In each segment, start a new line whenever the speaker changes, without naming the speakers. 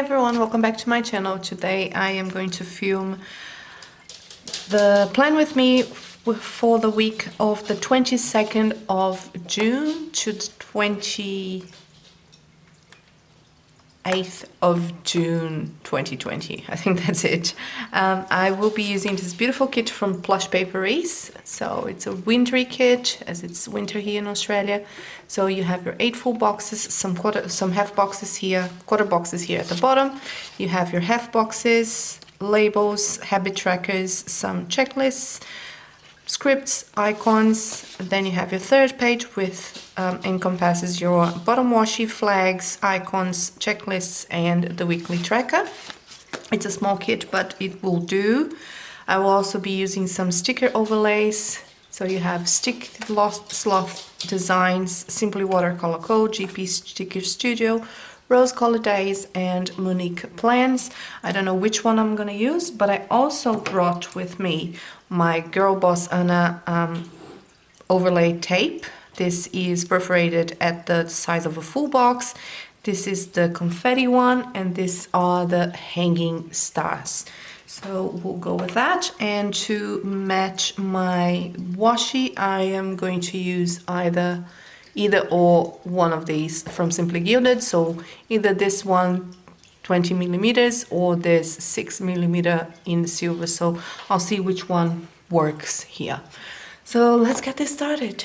everyone, welcome back to my channel. Today I am going to film the plan with me for the week of the 22nd of June to the 28th of June 2020. I think that's it. I will be using this beautiful kit from Plush Paperies. So it's a wintry kit, as it's winter here in Australia. So you have your 8 full boxes, some half boxes here, quarter boxes here at the bottom. You have your half boxes, labels, habit trackers, some checklists, scripts, icons. Then you have your third page with encompasses your bottom washi, flags, icons, checklists, and the weekly tracker. It's a small kit, but it will do. I will also be using some sticker overlays. So you have Stick Sloth Designs, Simply Watercolor Co., GP Sticker Studio, Rose Color Days, and Monique Plans. I don't know which one I'm gonna use, but I also brought with me my Girl Boss Anna overlay tape. This is perforated at the size of a full box. This is the confetti one, and these are the hanging stars. So we'll go with that. And to match my washi, I am going to use either or one of these from Simply Gilded. So either this one 20 millimeters or this 6 millimeter in silver. So I'll see which one works here. So let's get this started.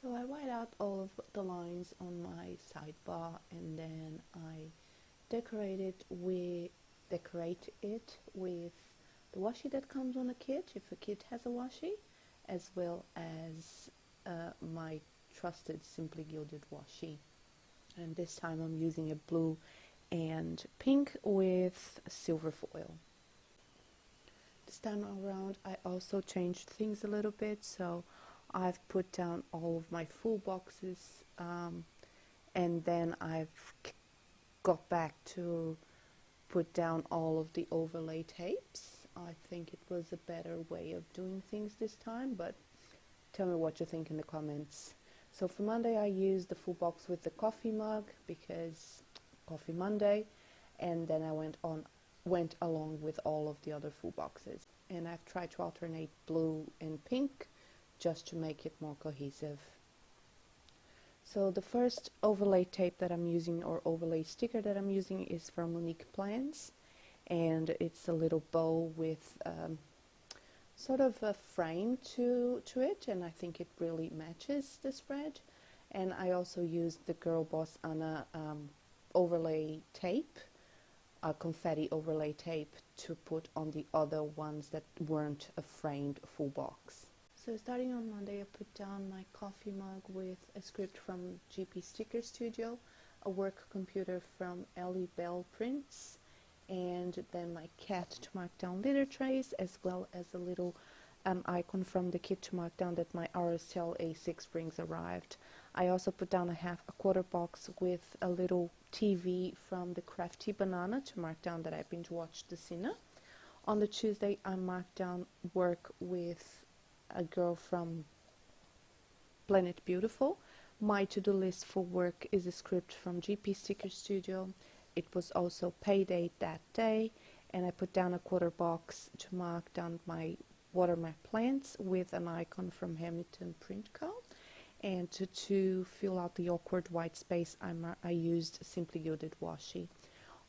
So I white out all of the lines on my sidebar, and then I decorate it with the washi that comes on a kit, if a kit has a washi, as well as my trusted Simply Gilded washi. And this time I'm using a blue and pink with silver foil. This time around I also changed things a little bit, so I've put down all of my full boxes, and then I've got back to put down all of the overlay tapes. I think it was a better way of doing things this time, but tell me what you think in the comments. So for Monday I used the full box with the coffee mug because Coffee Monday, and then I went along with all of the other full boxes. And I've tried to alternate blue and pink just to make it more cohesive. So the first overlay tape that I'm using, or overlay sticker that I'm using, is from Monique Plans, and it's a little bow with sort of a frame to it, and I think it really matches the spread. And I also used the Girl Boss Anna overlay tape, a confetti overlay tape, to put on the other ones that weren't a framed full box. So starting on Monday, I put down my coffee mug with a script from GP Sticker Studio, a work computer from Ellie Bell Prints, and then my cat to mark down litter trays, as well as a little icon from the kit to mark down that my RSL A6 rings arrived. I also put down a quarter box with a little TV from the Crafty Banana to mark down that I binge watched The Sinner. On the Tuesday, I marked down work with a girl from Planet Beautiful. My to-do list for work is a script from GP Sticker Studio. It was also payday that day, and I put down a quarter box to mark down my watermark plants with an icon from Hamilton Print Co. And to fill out the awkward white space, I used Simply Gilded washi.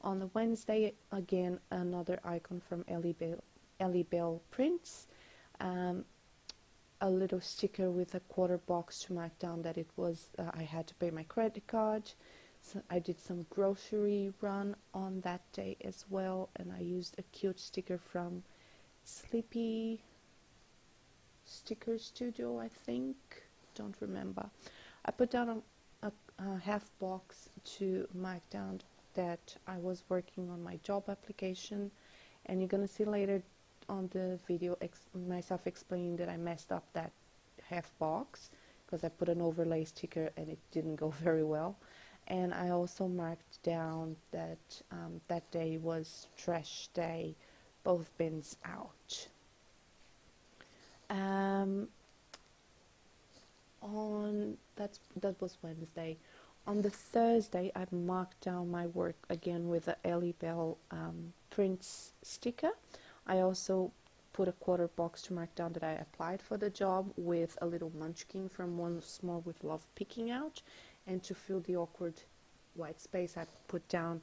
On the Wednesday, again, another icon from Ellie Bell Prints. A little sticker with a quarter box to mark down that it was I had to pay my credit card. So I did some grocery run on that day as well, and I used a cute sticker from Sleepy Sticker Studio, I think, don't remember. I put down a half box to mark down that I was working on my job application, and you're gonna see later on the video myself explaining that I messed up that half box because I put an overlay sticker and it didn't go very well. And I also marked down that that day was trash day, both bins out. That was Wednesday. On the Thursday, I marked down my work again with the Ellie Bell prints sticker. I also put a quarter box to mark down that I applied for the job with a little munchkin from Once More with Love picking out. And to fill the awkward white space, I put down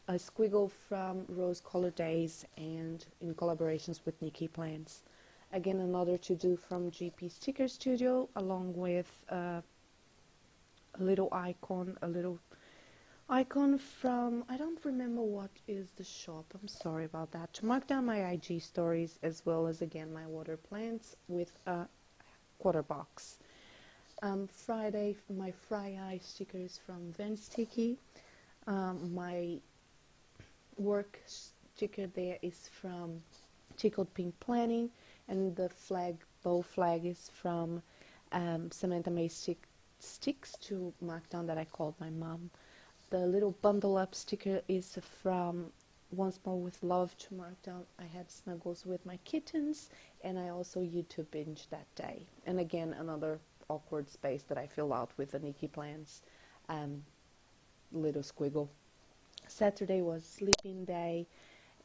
a squiggle from Rose Color Days and in collaborations with Nikki Plants. Again, another to-do from GP Sticker Studio, along with a little icon from, I don't remember what is the shop, I'm sorry about that, to mark down my IG stories, as well as again my water plants with a quarter box. Friday, my Fry Eye stickers from Van Sticky. My work sticker there is from Tickled Pink Planning, and the bow flag is from Samantha May Sticks to mark down that I called my mom. The little bundle up sticker is from Once More with Love to mark down I had snuggles with my kittens, and I also YouTube binged that day. And again, another awkward space that I fill out with the Nikki Plants little squiggle. Saturday was sleeping day,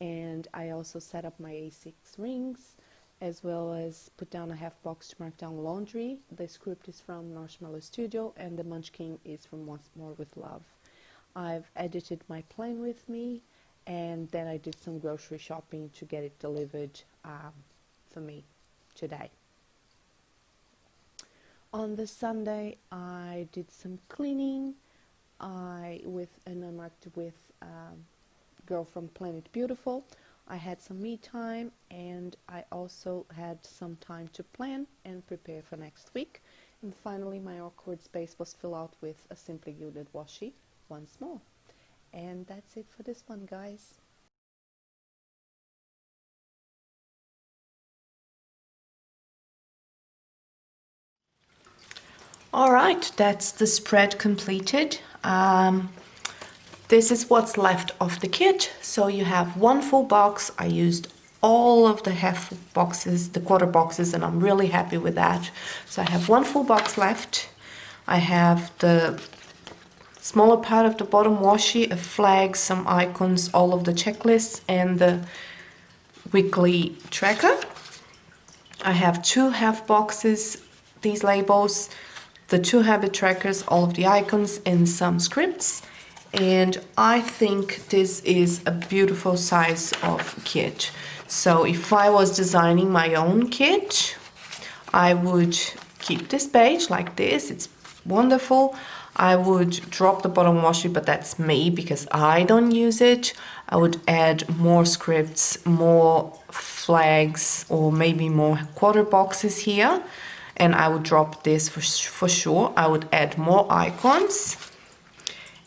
and I also set up my A6 rings, as well as put down a half box to mark down laundry. The script is from Marshmallow Studio, and the Munchkin is from Once More with Love. I've edited my plane with me, and then I did some grocery shopping to get it delivered for me today. On the Sunday, I did some cleaning. I marked with Girl from Planet Beautiful. I had some me time, and I also had some time to plan and prepare for next week. And finally, my awkward space was filled out with a Simply Gilded washi once more. And that's it for this one, guys. Alright, that's the spread completed. This is what's left of the kit. So you have one full box. I used all of the half boxes, the quarter boxes, and I'm really happy with that. So I have one full box left. I have the smaller part of the bottom washi, a flag, some icons, all of the checklists, and the weekly tracker. I have two half boxes, these labels, the two habit trackers, all of the icons, and some scripts. And I think this is a beautiful size of kit. So if I was designing my own kit, I would keep this page like this. It's wonderful. I would drop the bottom washi, but that's me because I don't use it. I would add more scripts, more flags, or maybe more quarter boxes here. And I would drop this for sure. I would add more icons.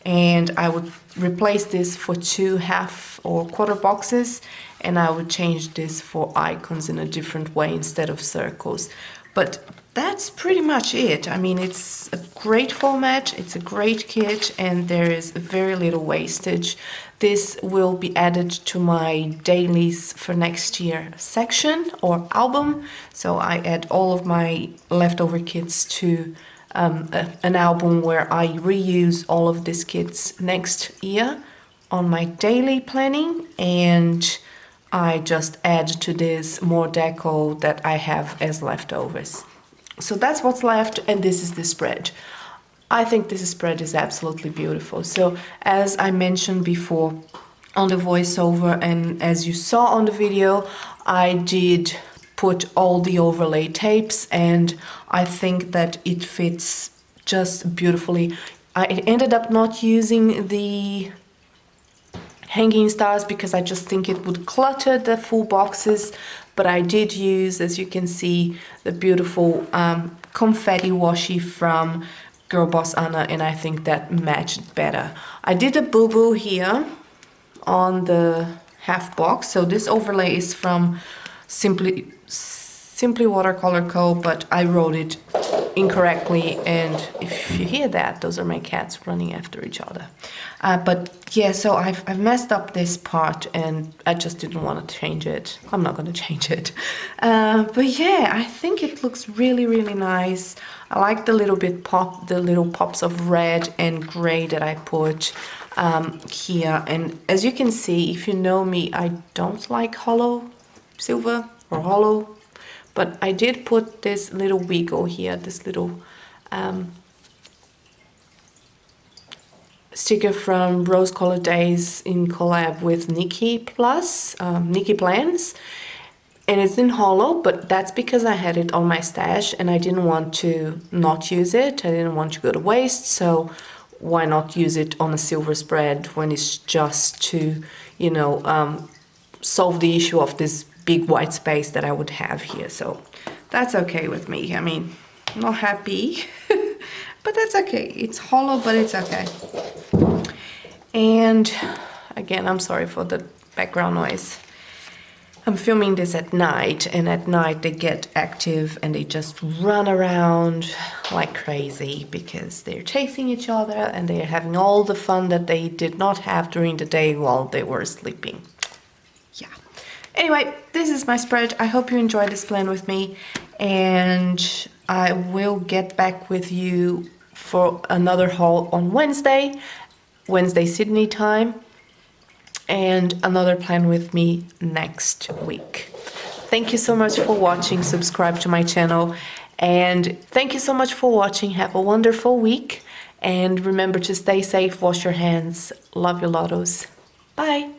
And I would replace this for two half or quarter boxes, and I would change this for icons in a different way instead of circles. But that's pretty much it. I mean, it's a great format, it's a great kit, and there is very little wastage. This will be added to my dailies for next year section or album. So I add all of my leftover kits to an album where I reuse all of these kits next year on my daily planning, and I just add to this more deco that I have as leftovers. So that's what's left, and this is the spread. I think this spread is absolutely beautiful. So as I mentioned before on the voiceover, and as you saw on the video, I did put all the overlay tapes, and I think that it fits just beautifully. I ended up not using the hanging stars because I just think it would clutter the full boxes, but I did use, as you can see, the beautiful confetti washi from Girl Boss Anna, and I think that matched better. I did a boo-boo here on the half box. So this overlay is from Simply Watercolor Co, but I wrote it incorrectly, and if you hear that, those are my cats running after each other. But yeah, so I've messed up this part, and I just didn't want to change it. I'm not going to change it. But yeah, I think it looks really, really nice.
I like the little pops of red and gray that I put here. And as you can see, if you know me, I don't like hollow silver or hollow, but I did put this little wiggle here, this little sticker from Rose Colored Days in collab with Nikki Plus, Nikki Plans. And it's in hollow, but that's because I had it on my stash and I didn't want to not use it. I didn't want to go to waste, so why not use it on a silver spread when it's just to, you know, solve the issue of this big white space that I would have here. So that's okay with me. I mean, I'm not happy, but that's okay. It's hollow, but it's okay. And again, I'm sorry for the background noise. I'm filming this at night, and at night they get active and they just run around like crazy because they're chasing each other and they're having all the fun that they did not have during the day while they were sleeping. Yeah. Anyway, this is my spread. I hope you enjoyed this plan with me, and I will get back with you for another haul on Wednesday Sydney time, and another plan with me next week. Thank you so much for watching. Subscribe to my channel, and thank you so much for watching. Have a wonderful week, and remember to stay safe, wash your hands. Love your lottos. Bye.